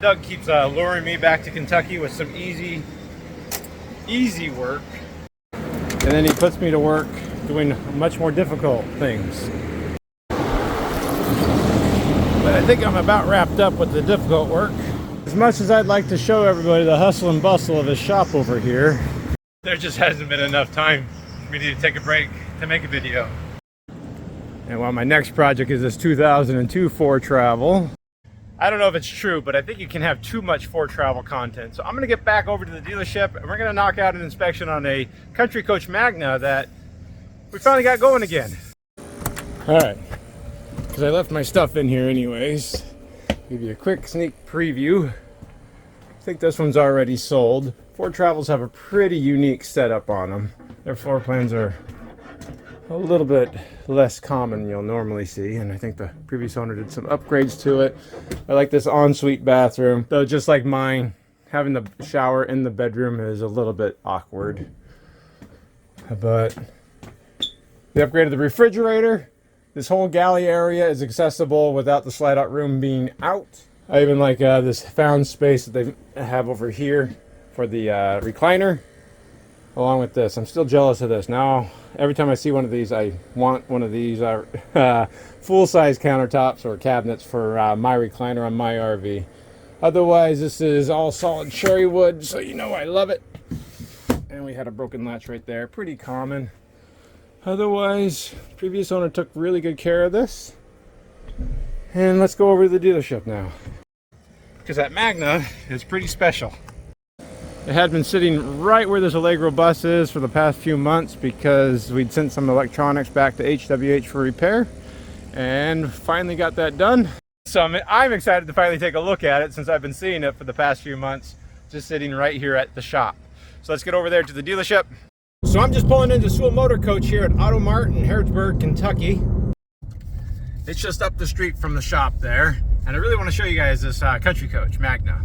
Doug keeps luring me back to Kentucky with some easy work. And then he puts me to work doing much more difficult things. But I think I'm about wrapped up with the difficult work. As much as I'd like to show everybody the hustle and bustle of his shop over here, there just hasn't been enough time for me to take a break to make a video. And while my next project is this 2002 Ford Travel, I don't know if it's true, but I think you can have too much Ford Travel content. So I'm gonna get back over to the dealership and we're gonna knock out an inspection on a Country Coach Magna that we finally got going again. All right, because I left my stuff in here anyways. Give you a quick sneak preview. I think this one's already sold. Ford Travels have a pretty unique setup on them. Their floor plans are a little bit less common than you'll normally see, and I think the previous owner did some upgrades to it. I like this ensuite bathroom, though just like mine, having the shower in the bedroom is a little bit awkward. But they upgraded the refrigerator. This whole galley area is accessible without the slide out room being out. I even like this found space that they have over here for the recliner, along with this. I'm still jealous of this. Now, every time I see one of these, I want one of these full-size countertops or cabinets for my recliner on my RV. Otherwise, this is all solid cherry wood, so you know I love it. And we had a broken latch right there, pretty common. Otherwise, previous owner took really good care of this. And let's go over to the dealership now, because that Magna is pretty special. It had been sitting right where this Allegro bus is for the past few months because we'd sent some electronics back to HWH for repair and finally got that done. So I'm excited to finally take a look at it since I've been seeing it for the past few months, just sitting right here at the shop. So let's get over there to the dealership. So I'm just pulling into Sewell Motor Coach here at Auto Mart in Harrodsburg, Kentucky. It's just up the street from the shop there. And I really want to show you guys this Country Coach Magna.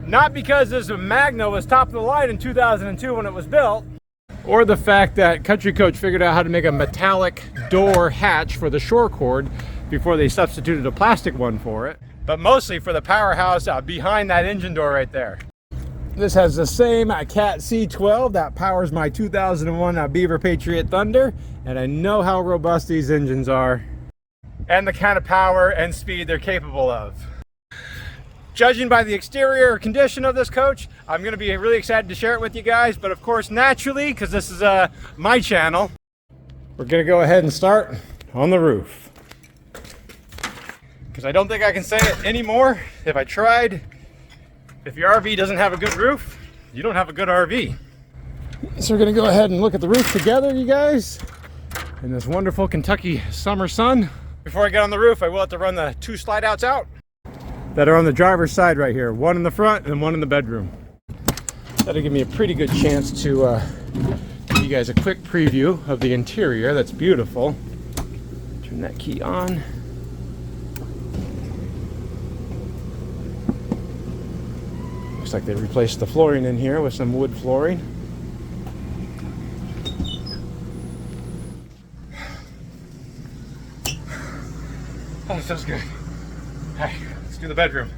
Not because this Magna was top of the line in 2002 when it was built, or the fact that Country Coach figured out how to make a metallic door hatch for the shore cord before they substituted a plastic one for it, but mostly for the powerhouse behind that engine door right there. This has the same Cat C12 that powers my 2001 Beaver Patriot Thunder, and I know how robust these engines are and the kind of power and speed they're capable of. Judging by the exterior condition of this coach, I'm going to be really excited to share it with you guys, but of course naturally, because this is my channel, we're going to go ahead and start on the roof. Because I don't think I can say it anymore. If I tried, if your RV doesn't have a good roof, you don't have a good RV. So we're going to go ahead and look at the roof together, you guys, in this wonderful Kentucky summer sun. Before I get on the roof, I will have to run the two slide outs out that are on the driver's side right here. One in the front and one in the bedroom. That'll give me a pretty good chance to give you guys a quick preview of the interior. That's beautiful. Turn that key on. Looks like they replaced the flooring in here with some wood flooring. Oh, that feels good. Alright, let's do the bedroom.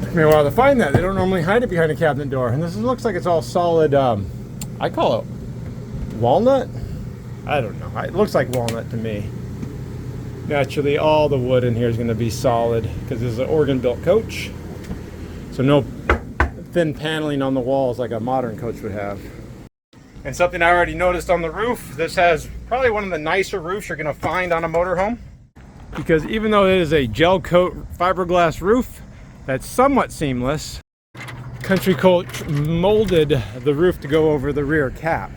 Took me a while to find that. They don't normally hide it behind a cabinet door. And this looks like it's all solid, I call it walnut? I don't know. It looks like walnut to me. Naturally, all the wood in here is going to be solid because this is an organ-built coach. So no thin paneling on the walls like a modern coach would have. And something I already noticed on the roof, this has probably one of the nicer roofs you're going to find on a motorhome. Because even though it is a gel coat fiberglass roof that's somewhat seamless, Country Coach molded the roof to go over the rear cap.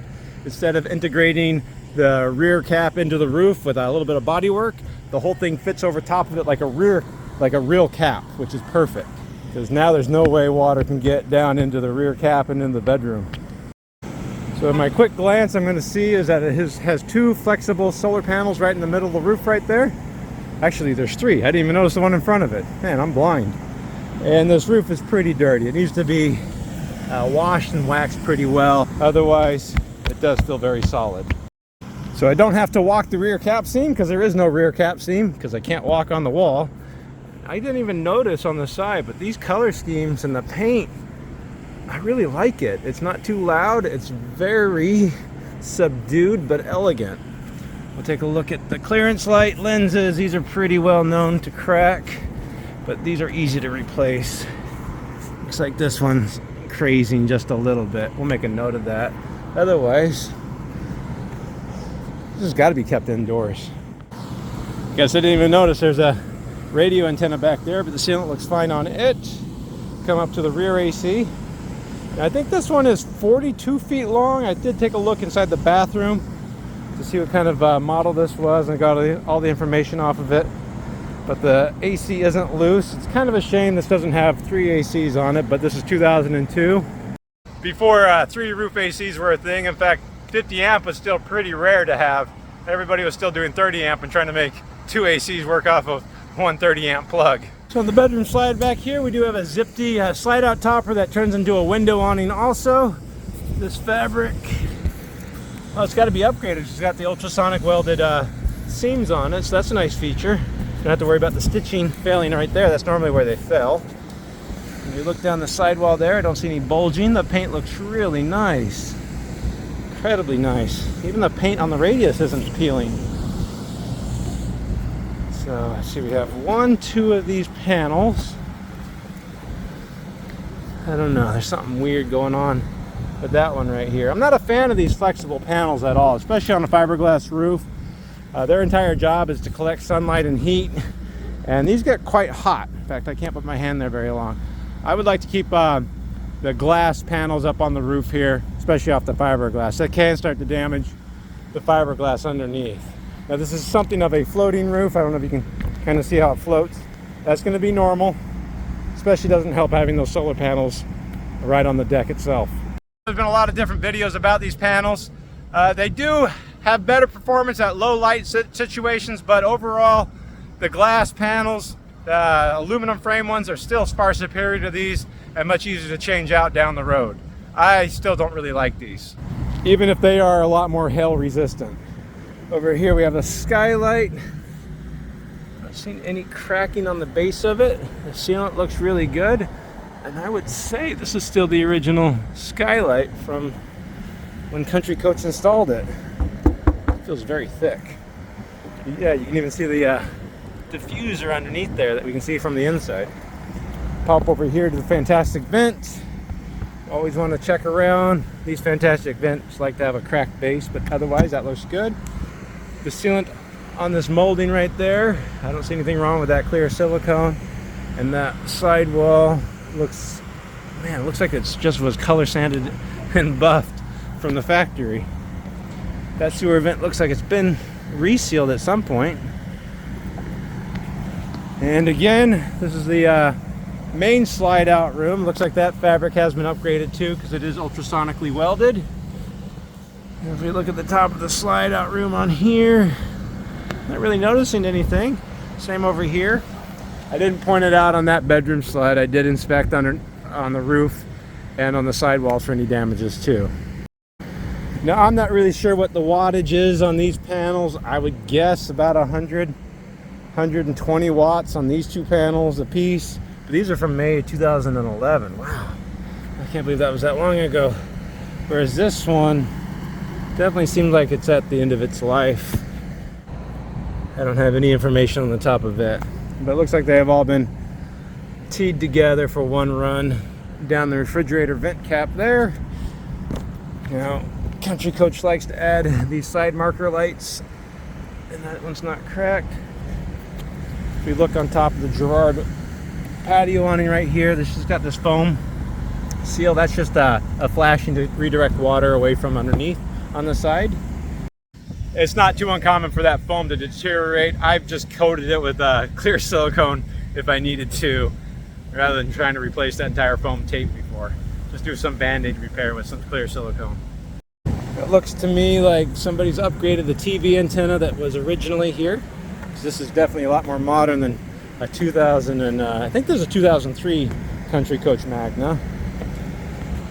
Instead of integrating the rear cap into the roof with a little bit of body work, the whole thing fits over top of it like a real cap, which is perfect. Because now there's no way water can get down into the rear cap and in the bedroom. So in my quick glance, I'm going to see is that it has two flexible solar panels right in the middle of the roof right there. Actually, there's three. I didn't even notice the one in front of it. Man, I'm blind. And this roof is pretty dirty. It needs to be washed and waxed pretty well. Otherwise, it does feel very solid. So I don't have to walk the rear cap seam because there is no rear cap seam because I can't walk on the wall. I didn't even notice on the side, but these color schemes and the paint, I really like it. It's not too loud. It's very subdued but elegant. We'll take a look at the clearance light lenses. These are pretty well known to crack, but these are easy to replace. Looks like this one's crazing just a little bit. We'll make a note of that. Otherwise, this has got to be kept indoors. Guess I didn't even notice there's a radio antenna back there, but the sealant looks fine on it. Come up to the rear AC. I think this one is 42 feet long. I did take a look inside the bathroom to see what kind of model this was, and got all the information off of it. But the AC isn't loose. It's kind of a shame this doesn't have 3 ACs on it, but this is 2002. Before 3 roof ACs were a thing, in fact, 50 amp was still pretty rare to have. Everybody was still doing 30 amp and trying to make 2 ACs work off of one 30 amp plug. So on the bedroom slide back here, we do have a zippy slide out topper that turns into a window awning also. This fabric, oh, it's got to be upgraded. It's got the ultrasonic welded seams on it, so that's a nice feature. Don't have to worry about the stitching failing right there. That's normally where they fell. When you look down the sidewall there, I don't see any bulging. The paint looks really nice. Incredibly nice. Even the paint on the radius isn't peeling. So let's see, we have 1, 2 of these panels. I don't know, there's something weird going on with that one right here. I'm not a fan of these flexible panels at all, especially on a fiberglass roof. Their entire job is to collect sunlight and heat, and these get quite hot. In fact, I can't put my hand there very long. I would like to keep the glass panels up on the roof here, especially off the fiberglass. That can start to damage the fiberglass underneath. Now this is something of a floating roof. I don't know if you can kind of see how it floats. That's going to be normal. Especially doesn't help having those solar panels right on the deck itself. There's been a lot of different videos about these panels. They do have better performance at low light situations, but overall the glass panels, the aluminum frame ones, are still far superior to these and much easier to change out down the road. I still don't really like these, even if they are a lot more hail resistant. Over here we have a skylight. Not seen any cracking on the base of it. The sealant looks really good, and I would say this is still the original skylight from when Country Coach installed it. It feels very thick. Yeah, you can even see the diffuser underneath there that we can see from the inside. Pop over here to the fantastic vent. Always want to check around. These fantastic vents like to have a cracked base, but otherwise that looks good. The sealant on this molding right there, I don't see anything wrong with that clear silicone. And that sidewall looks, man, it looks like it just was color sanded and buffed from the factory. That sewer vent looks like it's been resealed at some point. And again, this is the main slide out room. Looks like that fabric has been upgraded too, because it is ultrasonically welded. If we look at the top of the slide out room on here, not really noticing anything. Same over here. I didn't point it out on that bedroom slide. I did inspect on the roof and on the sidewalls for any damages too. Now I'm not really sure what the wattage is on these panels. I would guess about 120 watts on these 2 panels a piece. But these are from May 2011. Wow, I can't believe that was that long ago. Whereas this one definitely seems like it's at the end of its life. I don't have any information on the top of it, but it looks like they have all been teed together for one run. Down the refrigerator vent cap there. Now, Country Coach likes to add these side marker lights, and that one's not cracked. If we look on top of the Gerard patio awning right here, this has got this foam seal. That's just a flashing to redirect water away from underneath on the side. It's not too uncommon for that foam to deteriorate. I've just coated it with clear silicone if I needed to, rather than trying to replace that entire foam tape before. Just do some band-aid repair with some clear silicone. It looks to me like somebody's upgraded the TV antenna that was originally here. This is definitely a lot more modern than a 2000 and I think there's a 2003 Country Coach Magna.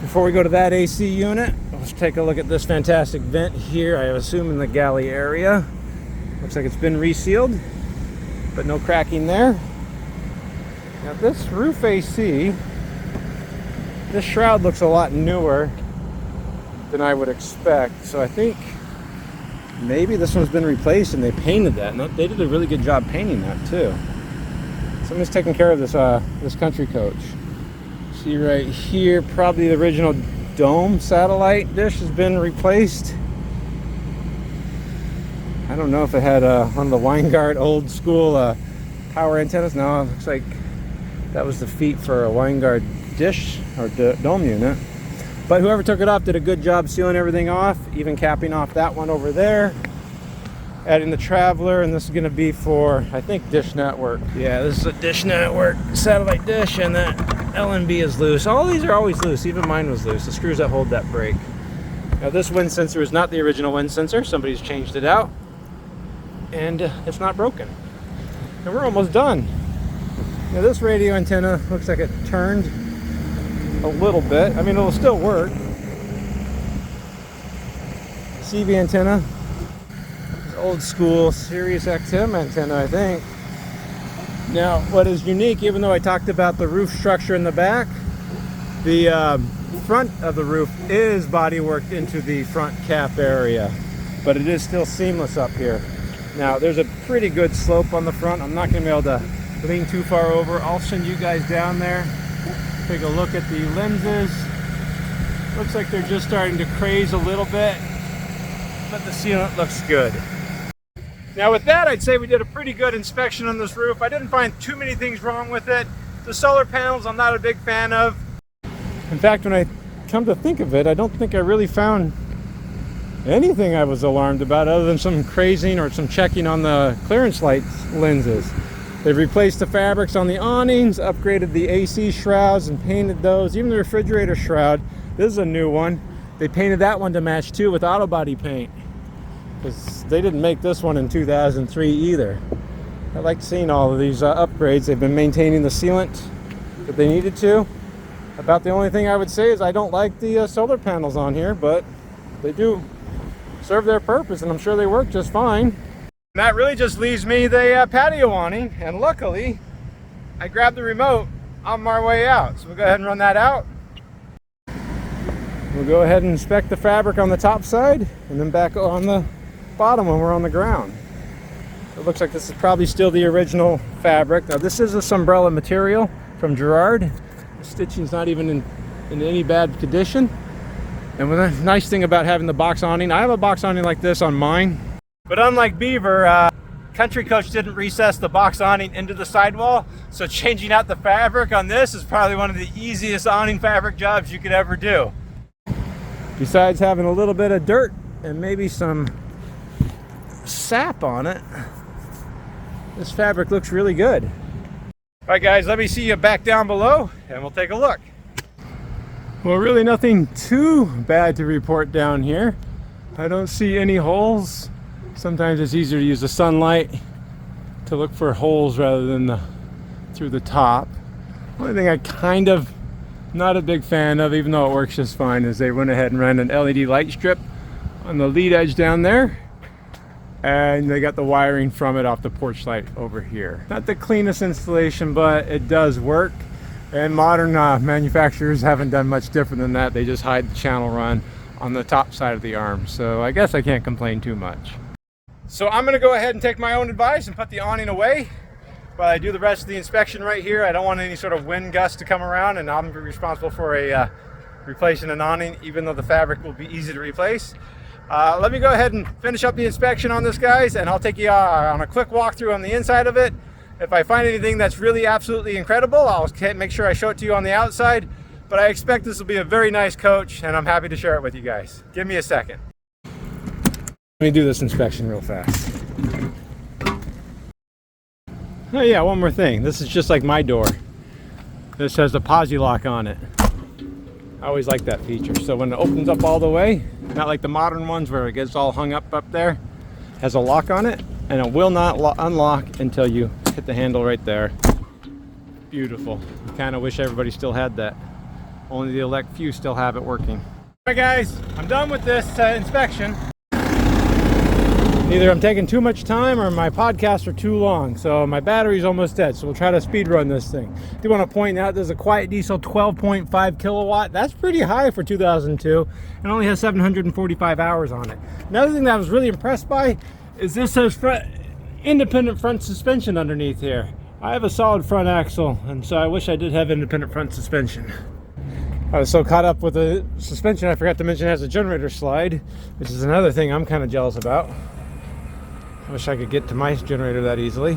Before we go to that AC unit, let's take a look at this fantastic vent here. I assume in the galley area. Looks like it's been resealed, but no cracking there. Now this roof AC, this shroud looks a lot newer than I would expect. So I think maybe this one's been replaced and they painted that. And they did a really good job painting that too. Someone's taking care of this this Country Coach. See right here, probably the original dome satellite dish has been replaced. I don't know if it had one of the Weingart old school power antennas. No, it looks like that was the feet for a Weingart dish or dome unit. But whoever took it off did a good job sealing everything off, even capping off that one over there. Adding the Traveler, and this is going to be for, I think, Dish Network. Yeah, this is a Dish Network satellite dish, and that LNB is loose. All these are always loose. Even mine was loose. The screws that hold that brake. Now this wind sensor is not the original wind sensor. Somebody's changed it out, and it's not broken. And we're almost done. Now this radio antenna looks like it turned a little bit. I mean, it'll still work. CV antenna. Old school Sirius XM antenna, I think. Now, what is unique, even though I talked about the roof structure in the back, the front of the roof is body worked into the front cap area, but it is still seamless up here. Now, there's a pretty good slope on the front. I'm not going to be able to lean too far over. I'll send you guys down there. Take a look at the lenses. Looks like they're just starting to craze a little bit, but the sealant looks good. Now with that, I'd say we did a pretty good inspection on this roof. I didn't find too many things wrong with it. The solar panels I'm not a big fan of. In fact, when I come to think of it, I don't think I really found anything I was alarmed about other than some crazing or some checking on the clearance lights lenses. They've replaced the fabrics on the awnings, upgraded the AC shrouds and painted those. Even the refrigerator shroud, this is a new one. They painted that one to match too with auto body paint, because they didn't make this one in 2003 either. I like seeing all of these upgrades. They've been maintaining the sealant that they needed to. About the only thing I would say is I don't like the solar panels on here, but they do serve their purpose and I'm sure they work just fine. And that really just leaves me the patio awning, and luckily I grabbed the remote on my way out. So we'll go ahead and run that out. We'll go ahead and inspect the fabric on the top side and then back on the bottom when we're on the ground. It looks like this is probably still the original fabric. Now this is a Umbrella material from Rd. The stitching's not even in any bad condition. And the nice thing about having the box awning, I have a box awning like this on mine, but unlike Beaver, Country Coach didn't recess the box awning into the sidewall, so changing out the fabric on this is probably one of the easiest awning fabric jobs you could ever do. Besides having a little bit of dirt and maybe some sap on it, this fabric looks really good. All right guys, let me see you back down below and we'll take a look. Well, really nothing too bad to report down here. I don't see any holes. Sometimes it's easier to use the sunlight to look for holes rather than through the top. Only thing I kind of not a big fan of, even though it works just fine, is they went ahead and ran an LED light strip on the lead edge down there, and they got the wiring from it off the porch light over here. Not the cleanest installation, but it does work, and modern manufacturers haven't done much different than that. They just hide the channel run on the top side of the arm, so I guess I can't complain too much. So I'm going to go ahead and take my own advice and put the awning away while I do the rest of the inspection right here. I don't want any sort of wind gust to come around, and I'm responsible for replacing an awning, even though the fabric will be easy to replace. Let me go ahead and finish up the inspection on this, guys, and I'll take you on a quick walkthrough on the inside of it. If I find anything that's really absolutely incredible, I'll make sure I show it to you on the outside, but I expect this will be a very nice coach, and I'm happy to share it with you guys. Give me a second. Let me do this inspection real fast. Oh yeah, one more thing. This is just like my door. This has a posi lock on it. I always like that feature. So when it opens up all the way, not like the modern ones where it gets all hung up there, has a lock on it, and it will not unlock until you hit the handle right there. Beautiful. I kind of wish everybody still had that. Only the elect few still have it working. All right guys, I'm done with this inspection. Either I'm taking too much time or my podcasts are too long. So my battery's almost dead, so we'll try to speed run this thing. I do want to point out there's a quiet diesel 12.5 kilowatt. That's pretty high for 2002 and only has 745 hours on it. Another thing that I was really impressed by is this has independent front suspension underneath here. I have a solid front axle, and so I wish I did have independent front suspension. I was so caught up with the suspension I forgot to mention it has a generator slide, which is another thing I'm kind of jealous about. I wish I could get to my generator that easily.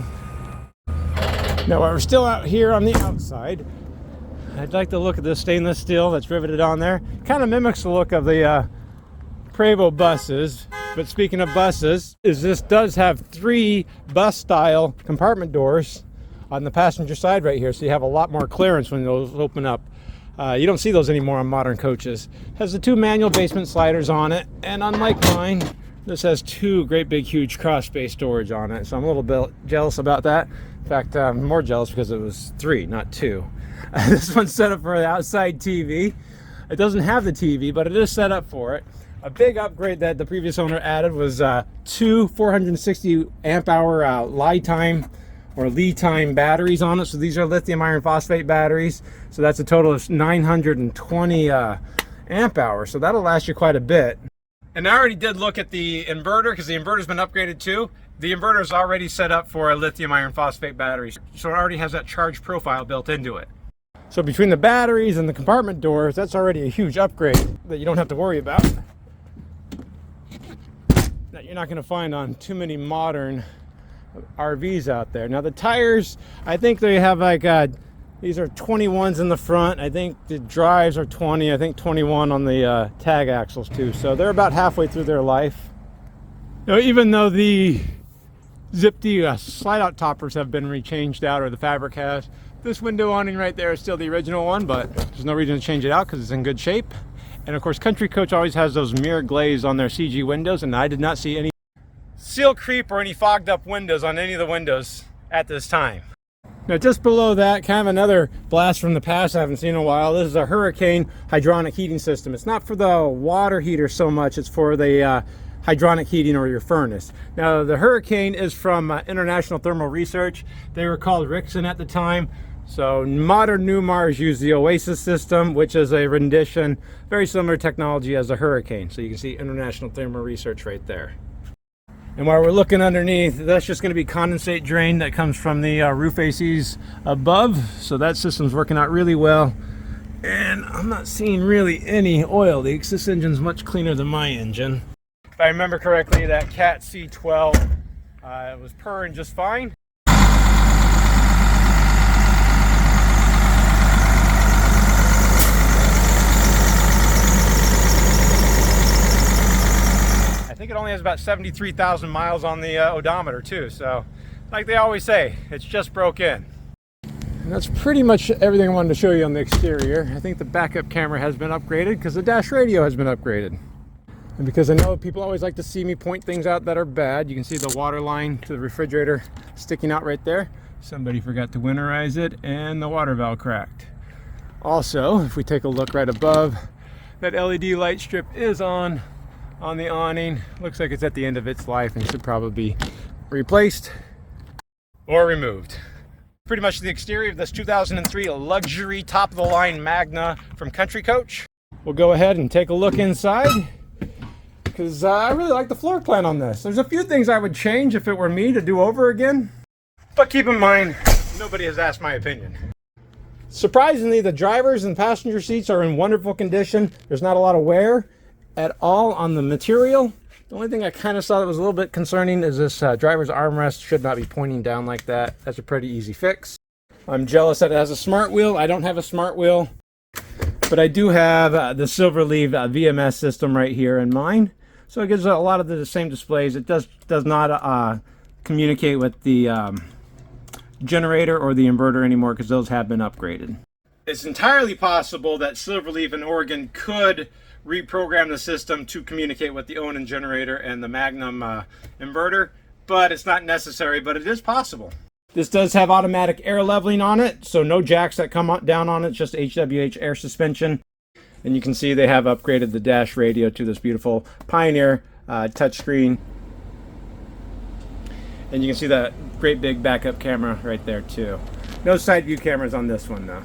Now while we're still out here on the outside, I'd like to look at this stainless steel that's riveted on there. Kind of mimics the look of the Prevost buses. But speaking of buses, this does have 3 bus style compartment doors on the passenger side right here, so you have a lot more clearance when those open up. You don't see those anymore on modern coaches. It has the 2 manual basement sliders on it, and unlike mine, this has 2 great big huge cross space storage on it, so I'm a little bit jealous about that. In fact, I'm more jealous because it was 3, not 2. This one's set up for the outside TV. It doesn't have the TV, but it is set up for it. A big upgrade that the previous owner added was 2 460 amp hour LiTime or Li-Time batteries on it. So these are lithium iron phosphate batteries. So that's a total of 920 amp hours. So that'll last you quite a bit. And I already did look at the inverter because the inverter's been upgraded too. The inverter is already set up for a lithium iron phosphate battery. So it already has that charge profile built into it. So between the batteries and the compartment doors, that's already a huge upgrade that you don't have to worry about. That you're not going to find on too many modern RVs out there. Now the tires, I think they have like these are 21s in the front. I think the drives are 20. I think 21 on the tag axles too. So they're about halfway through their life. Now, even though the Zip-D slide out toppers have been rechanged out, or the fabric has, this window awning right there is still the original one, but there's no reason to change it out because it's in good shape. And of course, Country Coach always has those mirror glaze on their CG windows, and I did not see any seal creep or any fogged up windows on any of the windows at this time. Now just below that, kind of another blast from the past I haven't seen in a while. This is a Hurricane hydronic heating system. It's not for the water heater so much, it's for the hydronic heating or your furnace. Now the Hurricane is from International Thermal Research. They were called Rixon at the time. So modern Newmars use the Oasis system, which is a rendition, very similar technology as the Hurricane. So you can see International Thermal Research right there. And while we're looking underneath, that's just going to be condensate drain that comes from the roof ACs above. So that system's working out really well. And I'm not seeing really any oil leaks. This engine's much cleaner than my engine. If I remember correctly, that Cat C12 was purring just fine. I think it only has about 73,000 miles on the odometer too, so like they always say, it's just broke in. And that's pretty much everything I wanted to show you on the exterior. I think the backup camera has been upgraded because the dash radio has been upgraded. And because I know people always like to see me point things out that are bad, you can see the water line to the refrigerator sticking out right there. Somebody forgot to winterize it and the water valve cracked. Also, if we take a look right above, that LED light strip is on the awning. Looks like it's at the end of its life and should probably be replaced or removed. Pretty much the exterior of this 2003 luxury top-of-the-line Magna from Country Coach. We'll go ahead and take a look inside because I really like the floor plan on this. There's a few things I would change if it were me to do over again, but keep in mind, nobody has asked my opinion. Surprisingly, the drivers and passenger seats are in wonderful condition. There's not a lot of wear at all on the material. The only thing I kind of saw that was a little bit concerning is this driver's armrest should not be pointing down like that. That's a pretty easy fix. I'm jealous that it has a smart wheel. I don't have a smart wheel, but I do have the Silverleaf VMS system right here in mine. So it gives a lot of the same displays. It does not communicate with the generator or the inverter anymore because those have been upgraded. It's entirely possible that Silverleaf in Oregon could reprogram the system to communicate with the Onan generator and the Magnum inverter, but it's not necessary, but it is possible. This does have automatic air leveling on it, so no jacks that come down on it, just HWH air suspension. And you can see they have upgraded the dash radio to this beautiful Pioneer touchscreen. And you can see that great big backup camera right there too. No side view cameras on this one though.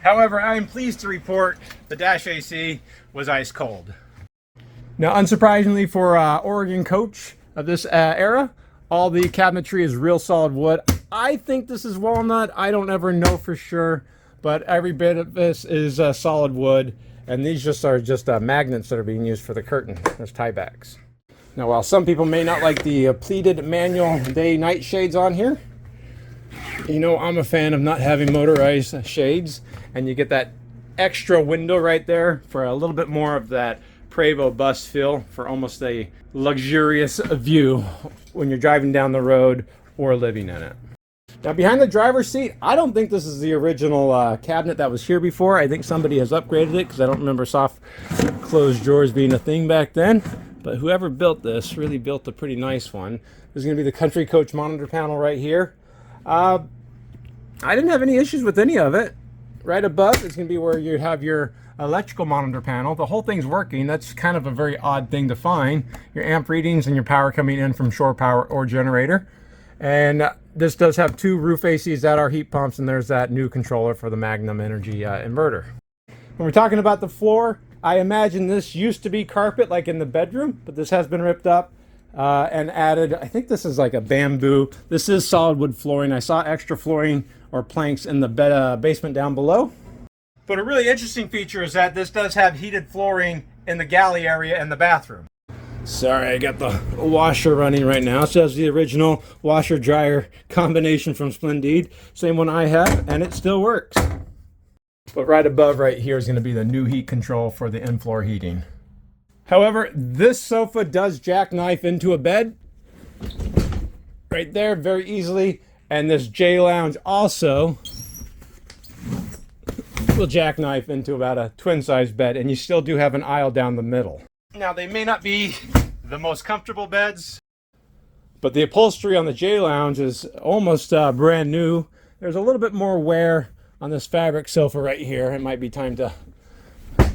However, I am pleased to report the dash AC was ice cold. Now, unsurprisingly for Oregon Coach of this era, all the cabinetry is real solid wood. I think this is walnut. I don't ever know for sure, but every bit of this is solid wood. And these are just magnets that are being used for the curtain as tiebacks. Now, while some people may not like the pleated manual day-night shades on here, you know I'm a fan of not having motorized shades, and you get that extra window right there for a little bit more of that Prevost bust feel for almost a luxurious view when you're driving down the road or living in it. Now, behind the driver's seat, I don't think this is the original cabinet that was here before. I think somebody has upgraded it because I don't remember soft closed drawers being a thing back then. But whoever built this really built a pretty nice one. There's going to be the Country Coach monitor panel right here. I didn't have any issues with any of it. Right above is going to be where you have your electrical monitor panel. The whole thing's working. That's kind of a very odd thing to find. Your amp readings and your power coming in from shore power or generator. And this does have two roof ACs that are heat pumps, and there's that new controller for the Magnum Energy inverter. When we're talking about the floor, I imagine this used to be carpet like in the bedroom, but this has been ripped up and added. I think this is like a bamboo. This is solid wood flooring. I saw extra flooring or planks in the basement down below. But a really interesting feature is that this does have heated flooring in the galley area in the bathroom. Sorry, I got the washer running right now. It says the original washer dryer combination from Splendide. Same one I have, and it still works. But right above right here is going to be the new heat control for the in-floor heating. However, this sofa does jackknife into a bed right there very easily. And this J Lounge also will jackknife into about a twin-size bed, and you still do have an aisle down the middle. Now, they may not be the most comfortable beds, but the upholstery on the J Lounge is almost brand new. There's a little bit more wear on this fabric sofa right here. It might be time to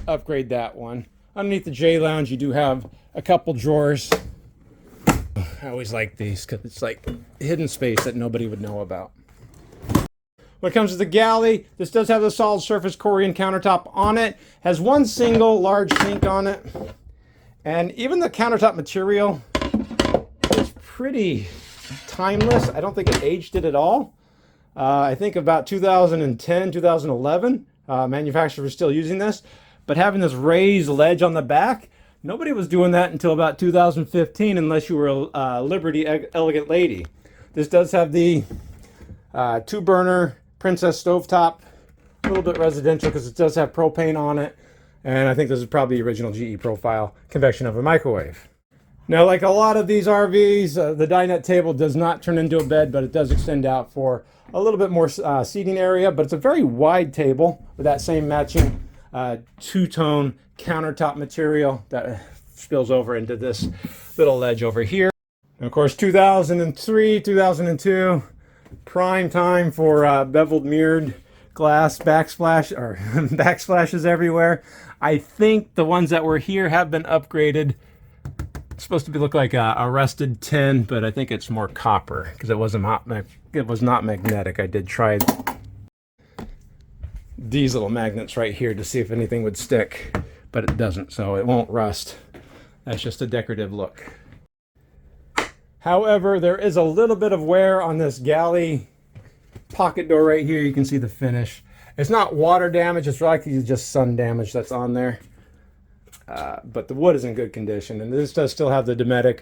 upgrade that one. Underneath the J Lounge, you do have a couple drawers. I always like these because it's like hidden space that nobody would know about. When it comes to the galley, this does have the solid surface Corian countertop on it. Has one single large sink on it. And even the countertop material is pretty timeless. I don't think it aged it at all. I think about 2010, 2011, manufacturers were still using this. But having this raised ledge on the back, nobody was doing that until about 2015, unless you were a Liberty Elegant Lady. This does have the 2-burner Princess stovetop, a little bit residential because it does have propane on it. And I think this is probably the original GE profile convection oven microwave. Now, like a lot of these RVs, the dinette table does not turn into a bed, but it does extend out for a little bit more seating area. But it's a very wide table with that same matching two-tone countertop material that spills over into this little ledge over here. And of course, 2003, 2002, prime time for beveled mirrored glass backsplash or backsplashes everywhere. I think the ones that were here have been upgraded. It's supposed to look like a rusted tin, but I think it's more copper because it was not magnetic. I did try these little magnets right here to see if anything would stick, but it doesn't, so it won't rust. That's just a decorative look. However, there is a little bit of wear on this galley pocket door right here. You can see the finish. It's not water damage, it's likely just sun damage that's on there. But the wood is in good condition, and this does still have the Dometic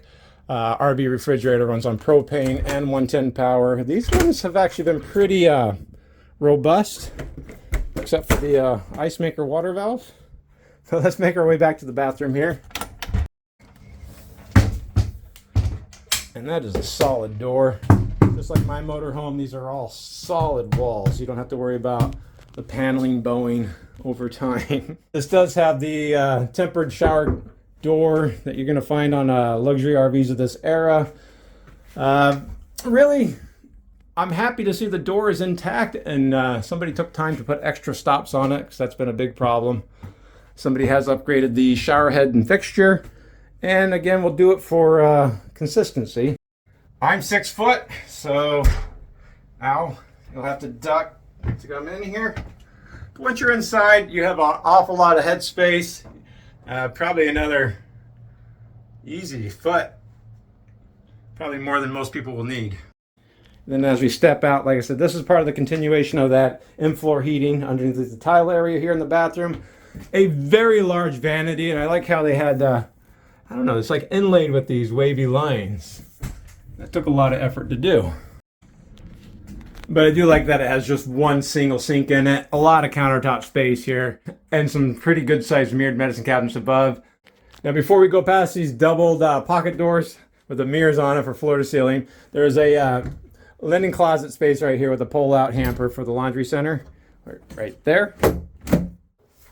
RV refrigerator. Runs on propane and 110 power. These ones have actually been pretty robust, except for the ice maker water valve. So let's make our way back to the bathroom here. And that is a solid door. Just like my motorhome, these are all solid walls. You don't have to worry about the paneling bowing over time. This does have the tempered shower door that you're going to find on luxury RVs of this era. Really, I'm happy to see the door is intact, and somebody took time to put extra stops on it because that's been a big problem. Somebody has upgraded the shower head and fixture, and again, we'll do it for consistency. I'm 6 foot, so ow, you'll have to duck to come in here. But once you're inside, you have an awful lot of head space. Probably another easy foot, probably more than most people will need. Then as we step out, like I said, this is part of the continuation of that in-floor heating underneath the tile area here in the bathroom. A very large vanity, and I like how they had, I don't know, it's like inlaid with these wavy lines. That took a lot of effort to do. But I do like that it has just one single sink in it, a lot of countertop space here, and some pretty good sized mirrored medicine cabinets above. Now before we go past these doubled pocket doors with the mirrors on it for floor to ceiling, there's a linen closet space right here with a pull-out hamper for the laundry center, right there.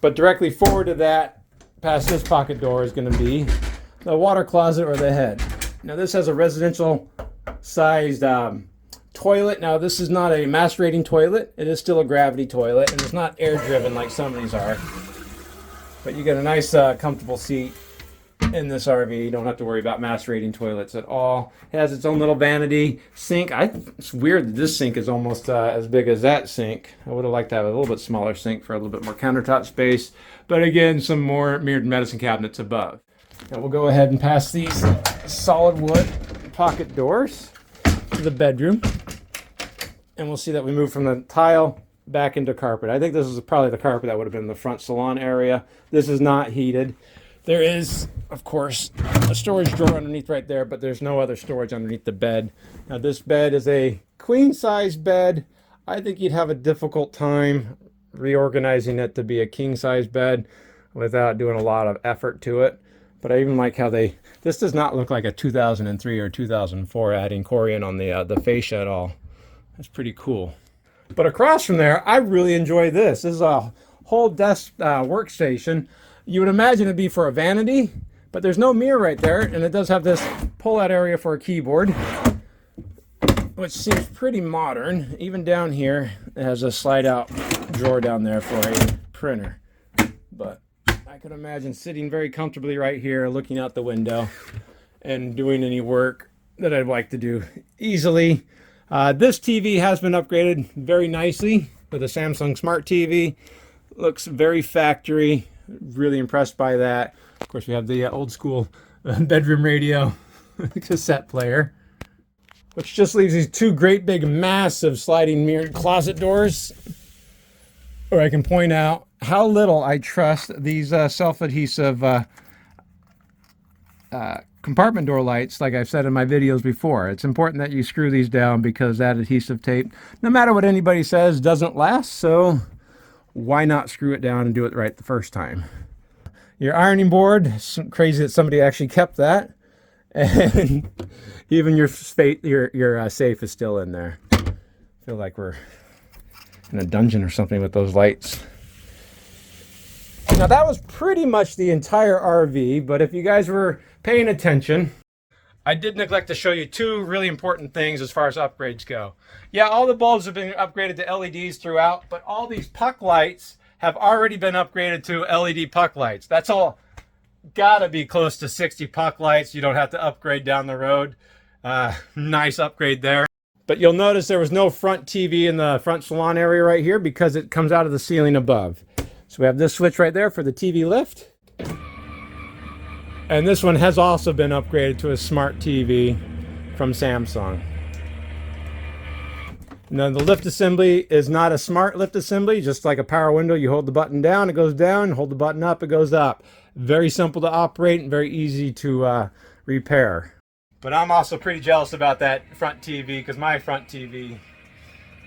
But directly forward to that, past this pocket door, is going to be the water closet or the head. Now this has a residential sized toilet. Now this is not a macerating toilet. It is still a gravity toilet, and it's not air driven like some of these are. But you get a nice comfortable seat in this RV. You don't have to worry about macerating toilets at all. It has its own little vanity sink. It's weird that this sink is almost as big as that sink. I would have liked to have a little bit smaller sink for a little bit more countertop space. But again, some more mirrored medicine cabinets above. Now we'll go ahead and pass these solid wood pocket doors to the bedroom. And we'll see that we move from the tile back into carpet. I think this is probably the carpet that would have been in the front salon area. This is not heated. There is, of course, a storage drawer underneath right there, but there's no other storage underneath the bed. Now this bed is a queen size bed. I think you'd have a difficult time reorganizing it to be a king size bed without doing a lot of effort to it. But I even like how this does not look like a 2003 or 2004 adding Corian on the fascia at all. That's pretty cool. But across from there, I really enjoy this. This is a whole desk workstation. You would imagine it'd be for a vanity, but there's no mirror right there, and it does have this pull-out area for a keyboard, which seems pretty modern. Even down here, it has a slide-out drawer down there for a printer. But I could imagine sitting very comfortably right here, looking out the window, and doing any work that I'd like to do easily. This TV has been upgraded very nicely with a Samsung Smart TV. Looks very factory. Really impressed by that. Of course, we have the old school bedroom radio cassette player, which just leaves these two great big massive sliding mirrored closet doors, where I can point out how little I trust these self-adhesive compartment door lights. Like I've said in my videos before, it's important that you screw these down because that adhesive tape, no matter what anybody says, doesn't last. So why not screw it down and do it right the first time? Your ironing board, it's crazy that somebody actually kept that. And even your safe is still in there. I feel like we're in a dungeon or something with those lights. Now that was pretty much the entire RV, but if you guys were paying attention, I did neglect to show you two really important things as far as upgrades go. Yeah, all the bulbs have been upgraded to LEDs throughout, but all these puck lights have already been upgraded to LED puck lights. That's all gotta be close to 60 puck lights. You don't have to upgrade down the road. Nice upgrade there. But you'll notice there was no front TV in the front salon area right here because it comes out of the ceiling above. So we have this switch right there for the TV lift. And this one has also been upgraded to a smart TV from Samsung. Now the lift assembly is not a smart lift assembly, just like a power window. You hold the button down, it goes down, hold the button up, it goes up. Very simple to operate and very easy to repair. But I'm also pretty jealous about that front TV because my front TV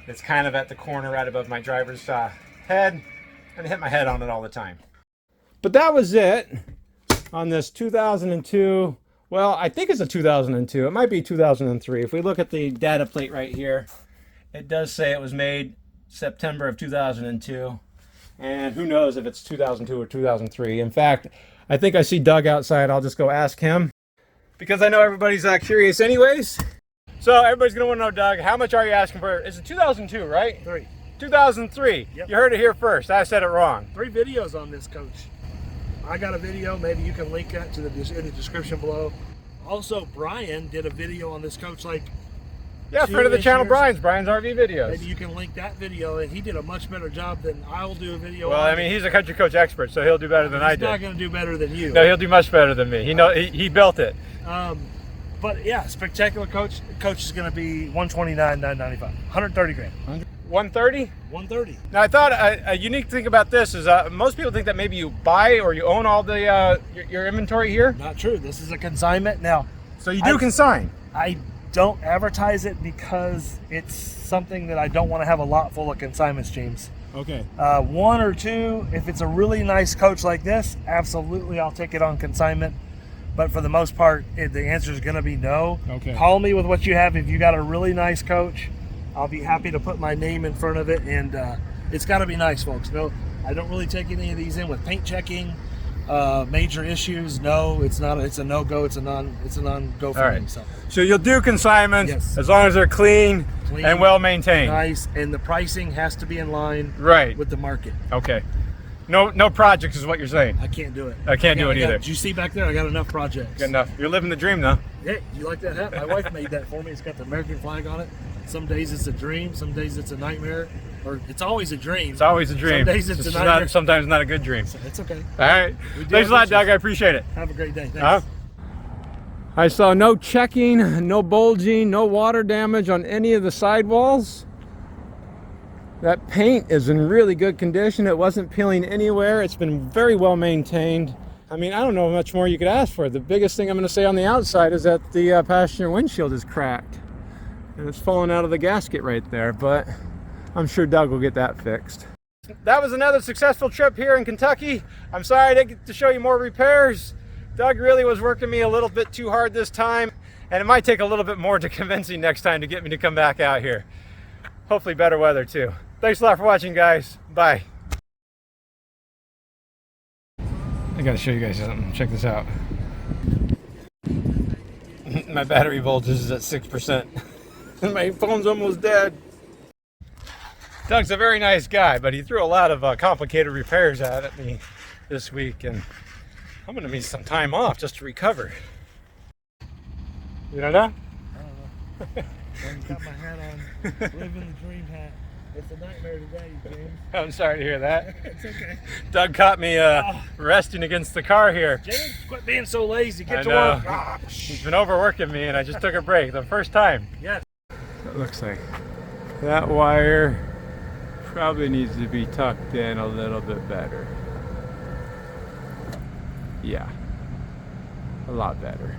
is kind of at the corner right above my driver's head. And I hit my head on it all the time. But that was it on this 2002, well, I think it's a 2002. It might be 2003. If we look at the data plate right here, it does say it was made September of 2002. And who knows if it's 2002 or 2003. In fact, I think I see Doug outside. I'll just go ask him because I know everybody's curious anyways. So everybody's going to want to know, Doug, how much are you asking for? It's a 2002, right? 3. 2003. Yep. You heard it here first. I said it wrong. 3 videos on this, Coach. I got a video. Maybe you can link that to in the description below. Also, Brian did a video on this coach like Yeah, friend of the channel, Brian's RV videos. And you can link that video, and he did a much better job than I'll do a video. Well, I mean, he's a country coach expert, so he'll do better than I did. He's not going to do better than you. No, he'll do much better than me. He built it. But yeah, spectacular coach. Coach is going to be $129,995, $130 grand. 130? 130. Now, I thought a unique thing about this is most people think that maybe you buy or you own all the your inventory here. Not true. This is a consignment. Now, so you do consign. I don't advertise it because it's something that I don't want to have a lot full of consignments, James. Okay. One or two, if it's a really nice coach like this, absolutely I'll take it on consignment. But for the most part, the answer is going to be no. Okay. Call me with what you have. If you got a really nice coach, I'll be happy to put my name in front of it. And it's got to be nice, folks. No, I don't really take any of these in with paint checking. Major issues, no, it's not. It's a no-go. It's a non-go for me. So you'll do consignments, yes, as long as they're clean and well maintained. Nice, and the pricing has to be in line with the market. Okay. No projects is what you're saying. I can't do it. I can't do it either. Did you see back there? I got enough projects. Good enough. You're living the dream, though. Yeah, you like that hat? My wife made that for me. It's got the American flag on it. Some days it's a dream. Some days it's a nightmare. Or it's always a dream. It's always a dream. Some days it's a nightmare. Sometimes not a good dream. So it's okay. All right. Thanks a lot, Doug. I appreciate it. Have a great day. Thanks. I saw no checking, no bulging, no water damage on any of the sidewalls. That paint is in really good condition. It wasn't peeling anywhere. It's been very well maintained. I mean, I don't know much more you could ask for. The biggest thing I'm going to say on the outside is that the passenger windshield is cracked. And it's falling out of the gasket right there, but I'm sure Doug will get that fixed. That was another successful trip here in Kentucky. I'm sorry I didn't get to show you more repairs. Doug really was working me a little bit too hard this time, and it might take a little bit more to convincing next time to get me to come back out here. Hopefully better weather too. Thanks a lot for watching, guys. Bye. I gotta show you guys something. Check this out. My battery voltage is at 6%. My phone's almost dead. Doug's a very nice guy, but he threw a lot of complicated repairs at me this week, and I'm gonna need some time off just to recover. You don't know? I don't know. I've got my hat on, living the dream hat. It's a nightmare today, James. I'm sorry to hear that. It's okay. Doug caught me resting against the car here. James, quit being so lazy. Get to work. He's been overworking me, and I just took a break. The first time. Yes. It looks like that wire probably needs to be tucked in a little bit better. Yeah. A lot better.